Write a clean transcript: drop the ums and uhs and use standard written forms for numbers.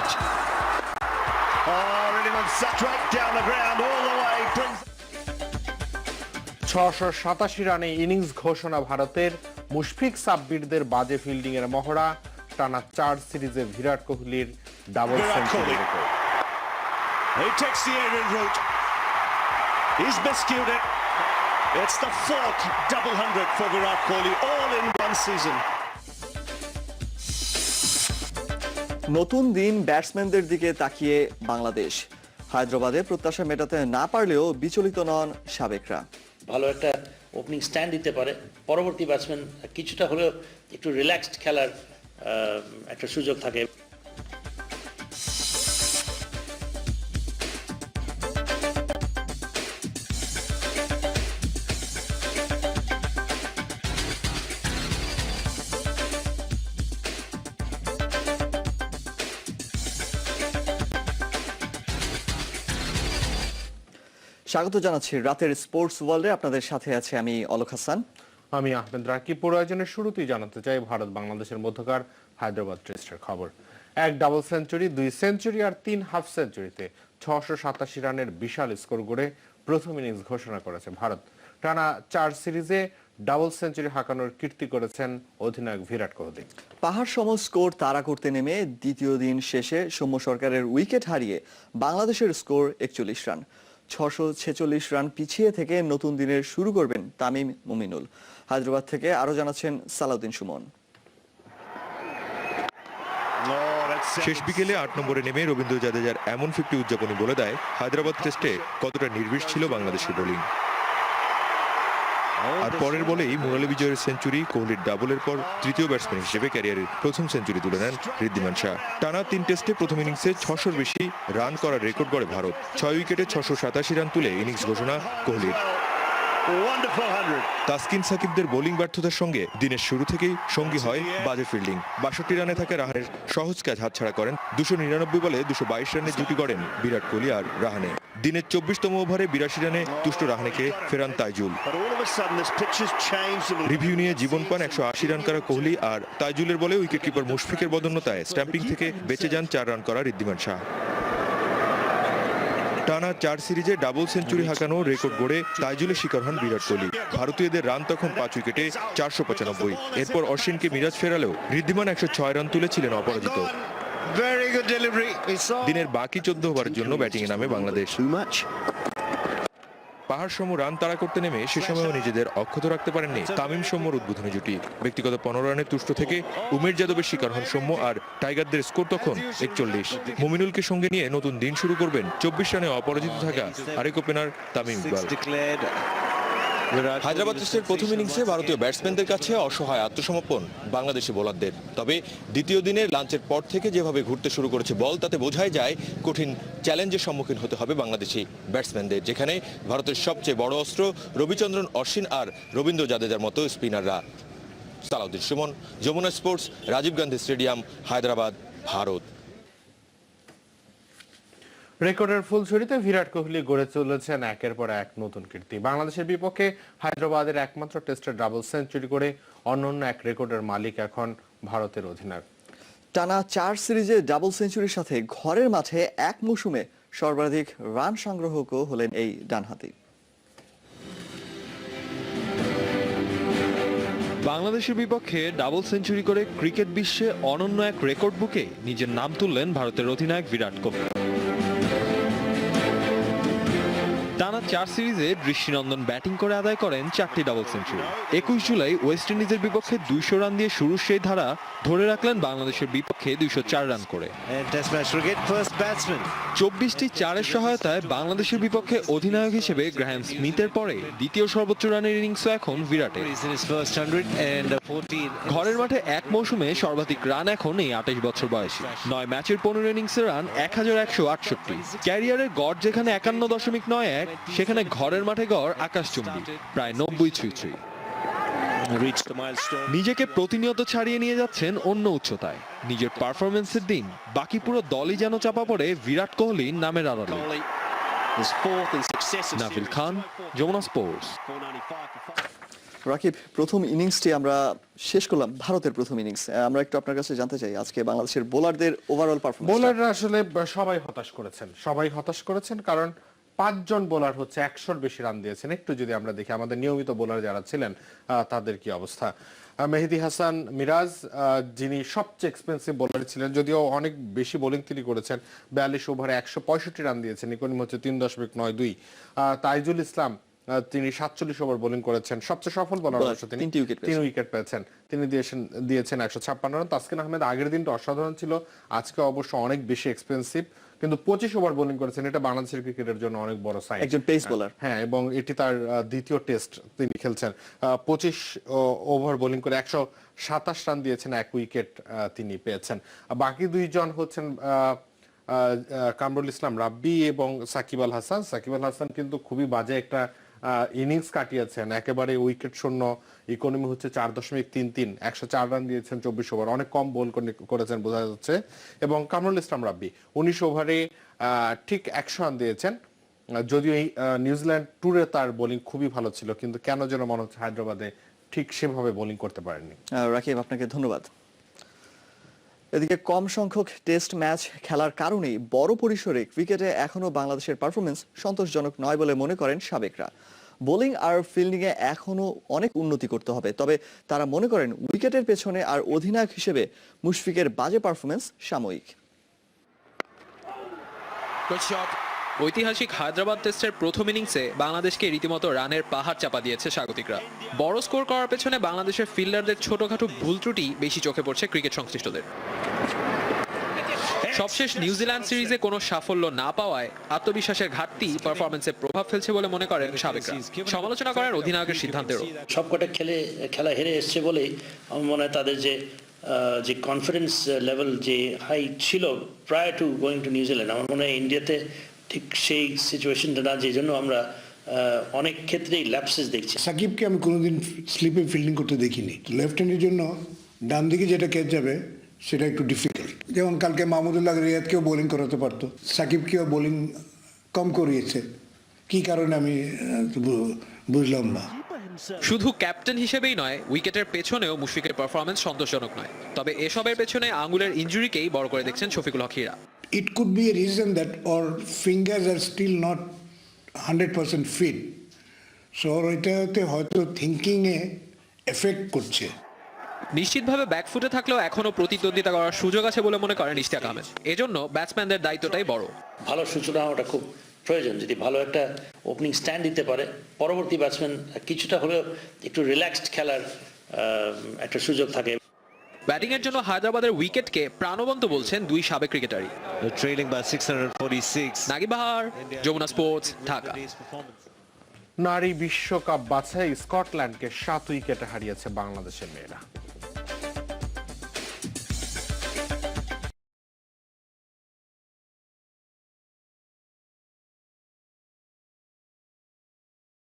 pitch. Oh, Riddiman straight down the ground all the way. Brings 687 রানে innings ঘোষণা ভারতের। মুশফিক সাব্বিরদের বাজে ফিল্ডিং এর মহড়া। টানা 4 সিরিজে বিরাট কোহলির double century record. He takes the aerial route. He's miscued it. It's the 4th double hundred for Virat Kohli, all in one season. নতুন দিন ব্যাটসম্যানদের দিকে তাকিয়ে বাংলাদেশ। হায়দ্রাবাদে প্রত্যাশা মেটাতে না পারলেও বিচলিত নন সাবেকরা। ভালো একটা ওপেনিং স্ট্যান্ড দিতে পারে, পরবর্তী ব্যাটসম্যান কিছুটা হলেও একটু রিল্যাক্সড খেলার একটা সুযোগ থাকে। স্বাগত জানাচ্ছি রাতের স্পোর্টস ওয়ার্ল্ডে। আপনাদের সাথে আছে আমি অলোক হাসান। আমি আহমেদ রাকিব। প্রয়োজনের শুরুতেই জানাতে চাই ভারত বাংলাদেশের মধ্যকার হায়দ্রাবাদ টেস্টের খবর। এক ডাবল সেঞ্চুরি, 2 সেঞ্চুরি আর 3 হাফ সেঞ্চুরিতে 687 রানের বিশাল স্কোর গড়ে প্রথম ইনিংস ঘোষণা করেছে ভারত। টানা 4 সিরিজে ডাবল সেঞ্চুরি হাঁকানোর কীর্তি করেছেন অধিনায়ক বিরাট কোহলি। পাহাড় সম স্কোর তাড়া করতে নেমে দ্বিতীয় দিন শেষে সৌম্য সরকারের উইকেট হারিয়ে বাংলাদেশের স্কোর 41 রান। 646 রান পিছিয়ে থেকে নতুন দিনের শুরু করবেন তামিম মুমিনুল। হায়দ্রাবাদ থেকে আরো জানাচ্ছেন সালাউদ্দিন সুমন। শেষ বিকেলে 8 নম্বরে নেমে রবীন্দ্র জাদেজার এমন 50 উদযাপনী বলে দেয় হায়দ্রাবাদ টেস্টে কতটা নির্বিষ ছিল বাংলাদেশের বোলিং। আর পরের বলেই মুরালি বিজয়ের সেঞ্চুরি, কোহলির ডাবলের পর তৃতীয় ব্যাটসম্যান হিসেবে ক্যারিয়ারের প্রথম সেঞ্চুরি তুলে নেন ঋদ্ধিমান শাহ। টানা 3 টেস্টে প্রথম ইনিংসে 600-র বেশি রান করার রেকর্ড গড়ে ভারত। 6 উইকেটে 687 রান তুলে ইনিংস ঘোষণা কোহলির। তাসকিন সাকিবদের বোলিং ব্যর্থতার সঙ্গে দিনের শুরু থেকেই সঙ্গী হয় বাজে ফিল্ডিং। 62 রানে থাকা রাহানের সহজ ক্যাচ হাতছাড়া করেন। 299 বলে 222 রানের জুটি গড়েন বিরাট কোহলি আর রাহানে। দিনের 24তম ওভারে 82 রানে তুষ্ট রাহানেকে ফেরান তাইজুল। রিভিউ নিয়ে জীবন পান 180 রান করা কোহলি, আর তাইজুলের বলে উইকেটকিপার মুশফিকের বদন্যতায় স্ট্যাম্পিং থেকে বেঁচে যান 4 রান করা ঋদ্ধিমান শাহ। টানা 4 সিরিজে ডাবল সেঞ্চুরি হাঁকানো রেকর্ড গড়ে তাইজুলের শিকার হন বিরাট কোহলি। ভারতীয়দের রান তখন 5 উইকেটে 495। এরপর অশ্বিনকে মিরাজ ফেরালেও ঋদ্ধিমান 106 রান তুলেছিলেন অপরাজিত। দিনের বাকি 14 ওভারের জন্য ব্যাটিংয়ে নামে বাংলাদেশ। পাহাড় সম রান তাড়া করতে নেমে সে সময়ও নিজেদের অক্ষত রাখতে পারেননি তামিম সৌম্যর উদ্বোধনী জুটি। ব্যক্তিগত 15 রানের তুষ্ট থেকে উমেশ যাদবের শিকার হন সৌম্য, আর টাইগারদের স্কোর তখন 41। মুমিনুলকে সঙ্গে নিয়ে নতুন দিন শুরু করবেন 24 রানে অপরাজিত থাকা আরেক ওপেনার তামিম ইকবাল। হায়দ্রাবাদ টেস্টের প্রথম ইনিংসে ভারতীয় ব্যাটসম্যানদের কাছে অসহায় আত্মসমর্পণ বাংলাদেশি বোলারদের। তবে দ্বিতীয় দিনের লাঞ্চের পর থেকে যেভাবে ঘুরতে শুরু করেছে বল, তাতে বোঝাই যায় কঠিন চ্যালেঞ্জের সম্মুখীন হতে হবে বাংলাদেশি ব্যাটসম্যানদের, যেখানে ভারতের সবচেয়ে বড় অস্ত্র রবিচন্দ্রন অশ্বিন আর রবীন্দ্র জাদেজার মতো স্পিনাররা। Salauddin Suman, Jamuna sports, Rajiv Gandhi stadium, Hyderabad, Bharat. রেকর্ডের ফুলঝুরিতে বিরাট কোহলি গড়ে চলেছেন একের পর এক নতুন কীর্তি। বাংলাদেশের বিপক্ষে হায়দ্রাবাদের একমাত্র টেস্টের ডাবল সেঞ্চুরি করে অনন্য এক রেকর্ডের মালিক এখন ভারতের অধিনায়ক। টানা 4 সিরিজে ডাবল সেঞ্চুরির সাথে ঘরের মাঠে এক মৌসুমে সর্বাধিক রান সংগ্রাহকও হলেন এই ডানহাতি। বাংলাদেশের বিপক্ষে ডাবল সেঞ্চুরি করে ক্রিকেট বিশ্বে অনন্য এক রেকর্ড বুকে নিজের নাম তুললেন ভারতের অধিনায়ক বিরাট কোহলি। টানা 4 সিরিজে দৃষ্টিনন্দন ব্যাটিং করে আদায় করেন 4টি ডাবল সেঞ্চুরি। 21 জুলাই ওয়েস্ট ইন্ডিজের বিপক্ষে 200 রান দিয়ে শুরুর সেই ধারা ধরে রাখলেন বাংলাদেশের বিপক্ষে 204 রান করে। 24টি 4-এর সহায়তায় বাংলাদেশের বিপক্ষে অধিনায়ক হিসেবে গ্রাহাম স্মিথের পরে দ্বিতীয় সর্বোচ্চ রানের ইনিংসও এখন বিরাটের। ঘরের মাঠে এক মৌসুমে সর্বাধিক রান এখন এই 28 বছর বয়সী। 9 ম্যাচের 15 ইনিংসের রান 1168। ক্যারিয়ারের গড় যেখানে 51.91, সেখানে ঘরের মাঠে গড় আকাশচুম্বী প্রায় 90 ছুঁই। নিজেকে প্রতিনিয়ত ছাড়িয়ে নিয়ে যাচ্ছেন অন্য উচ্চতায়। নিজের পারফরমেন্সের দিন বাকি পুরো দলই যেন চাপা পড়ে বিরাট কোহলির নামের আড়ালে। নাভিল খান, যমুনা স্পোর্টস। রাকিব, প্রথম ইনিংসটি আমরা শেষ করলাম, ভারতের প্রথম ইনিংস। আমরা একটু আপনার কাছে জানতে চাই আজকে বাংলাদেশের বোলারদের ওভারঅল পারফরম্যান্স। বোলাররা আসলে সবাই হতাশ করেছেন কারণ 5 জন বোলার হচ্ছে 100-র বেশি রান দিয়েছেন। একটু যদি আমরা দেখি আমাদের নিয়মিত বোলার যারা ছিলেন তাদের কি অবস্থা। মেহেদী হাসান মিরাজ যিনি সবচেয়ে এক্সপেন্সিভ বোলার ছিলেন, যদিও অনেক বেশি বোলিং তিনি করেছেন, 42 ওভারে 165 রান দিয়েছেন, ইকোনমি হচ্ছে 3.92। তাইজুল ইসলাম তিনি 47 ওভার বোলিং করেছেন, সবচেয়ে সফল বোলার অবশ্য তিনি, 3 উইকেট পেয়েছেন, তিনি দিয়েছেন 156 রান। তাসকিন আহমেদ আগের দিনটা অসাধারণ ছিল, আজকে অবশ্য অনেক বেশি এক্সপেন্সিভ, কিন্তু 25 ওভার বোলিং করেছেন, এটা বাংলাদেশের ক্রিকেটের জন্য অনেক বড় সাইন, একজন পেস বোলার। হ্যাঁ, এবং এটি তার দ্বিতীয় টেস্ট তিনি খেলছেন। 25 ওভার বোলিং করে 127 রান দিয়েছেন, 1 উইকেট তিনি পেয়েছেন। বাকি দুইজন হচ্ছেন কামরুল ইসলাম রাব্বি এবং সাকিব আল হাসান। সাকিব আল হাসান কিন্তু খুবই বাজে একটা ইনিংস কাটিয়েছেন, একেবারে উইকেট শূন্য, ইকোনমি হচ্ছে 4.33, 104 রান দিয়েছেন 24 ওভার, অনেক কম বোল করেছেন বোঝা যাচ্ছে। এবং কামরুল ইসলাম রাব্বি 19 ওভারে ঠিক 100 রান দিয়েছেন। যদিও এই নিউজিল্যান্ড ট্যুরে তার বোলিং খুবই ভালো ছিল, কিন্তু কেন যেন মনে হচ্ছে হায়দ্রাবাদে ঠিক সেভাবে বোলিং করতে পারেননি। রাকিব, আপনাকে ধন্যবাদ। এদিকে কম সংখ্যক টেস্ট ম্যাচ খেলার কারণেই বড় পরিসরে ক্রিকেটে এখনো বাংলাদেশের পারফরমেন্স সন্তোষজনক নয় বলে মনে করেন সাবেকরা। বোলিং আর ফিল্ডিংয়ে এখনো অনেক উন্নতি করতে হবে, তবে তারা মনে করেন উইকেটের পেছনে আর অধিনায়ক হিসেবে মুশফিকের বাজে পারফরমেন্স সাময়িক। ঐতিহাসিক হায়দ্রাবাদ টেস্টের প্রথম ইনিংসে বাংলাদেশকে রীতিমতো রানের পাহাড় চাপা দিয়েছে স্বাগতিকরা। বড় স্কোর করার পেছনে বাংলাদেশের ফিল্ডারদের ছোটখাটো ভুল ত্রুটি বেশি চোখে পড়ছে ক্রিকেট সংশ্লিষ্টদের। সবশেষ নিউজিল্যান্ড সিরিজে কোনো সাফল্য না পাওয়ায় আত্মবিশ্বাসের ঘাটতি পারফরমেন্সে প্রভাব ফেলছে বলে মনে করেন সাবেকরা। সমালোচনা করেন অধিনায়কের সিদ্ধান্তেরও। সবকটা খেলা হেরে এসছে বলেই আমার মনে হয় তাদের যে কনফিডেন্স লেভেল যে হাই ছিল প্রায় টু গোয়িং টু নিউজিল্যান্ড, আমার মনে হয় ইন্ডিয়াতে ঠিক সেই সিচুয়েশনটা না, যে জন্য আমরা অনেক ক্ষেত্রেই ল্যাপসেস দেখছি। সাকিবকে আমি কোনোদিন স্লিপে ফিল্ডিং করতে দেখিনি। লেফট হ্যান্ডের জন্য ডান দিকে যেটা ক্যাচ যাবে সেটা একটু ডিফিকাল্ট। যেমন কালকে মাহমুদুল্লাহ রিয়াদকেও বোলিং করাতে পারতো, সাকিবকেও বোলিং কম করিয়েছে, কি কারণে আমি বুঝলাম না। শুধু ক্যাপ্টেন হিসেবেই নয়, উইকেটের পেছনেও মুশফিকের পারফরমেন্স সন্তোষজনক নয়। তবে এসবের পেছনে আঙুলের ইনজুরিকেই বড় করে দেখছেন শফিকুল হক হীরা। It could be a reason that our fingers are still not 100% fit. So এটাতে হয়তো থিঙ্কিংয়ে এফেক্ট করছে। নিশ্চিতভাবে ব্যাকফুটে থাকলেও এখনো প্রতিদ্বন্দ্বিতা করার সুযোগ আছে বলে মনে করেন ইশতিয়াক আহমেদ। এজন্য ব্যাটসম্যানদের দায়িত্বটাই বড়। ভালো সূচনা হওয়াটা খুব প্রয়োজন। যদি ভালো একটা ওপেনিং স্ট্যান্ড দিতে পারে, পরবর্তী ব্যাটসম্যান কিছুটা হলেও একটু রিল্যাক্সড খেলার একটা সুযোগ থাকে। ব্যাটিং এর জন্য হায়দ্রাবাদের উইকেটকে প্রাণবন্ত বলছেন দুই সাবেক ক্রিকেটারই। Trailing by 646. Nagib Bahar, Jamuna sports, Dhaka. নারী বিশ্বকাপ বাছাই স্কটল্যান্ডকে 7 উইকেটে হারিয়েছে বাংলাদেশের মেয়েরা।